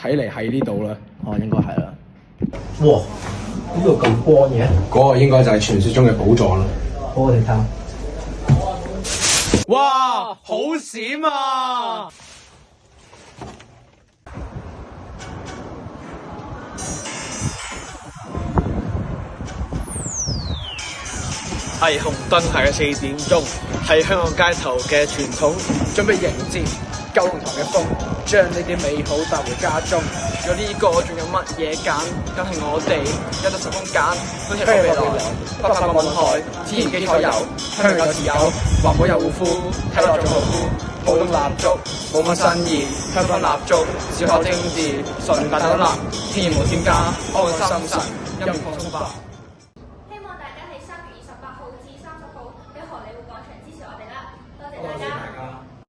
睇嚟喺呢度啦。哦，應該係啦。哇！呢度咁光嘅，嗰個應該就係傳說中嘅寶藏啦。好，我哋睇下。哇！好閃啊！霓虹燈下嘅4點鐘，係香港街頭嘅傳統，準備迎接九龍塘嘅風，將呢啲美好帶回家中。有呢個仲有乜嘢揀？梗係我哋有得十空揀，好似未來，不發雲海，天然基礎油，香港有自由，環保有護膚，睇落仲好酷。普通蠟燭冇乜新意，香港蠟燭小巧精緻，純大豆蠟，天然無添加，安心神，陰面放鬆吧。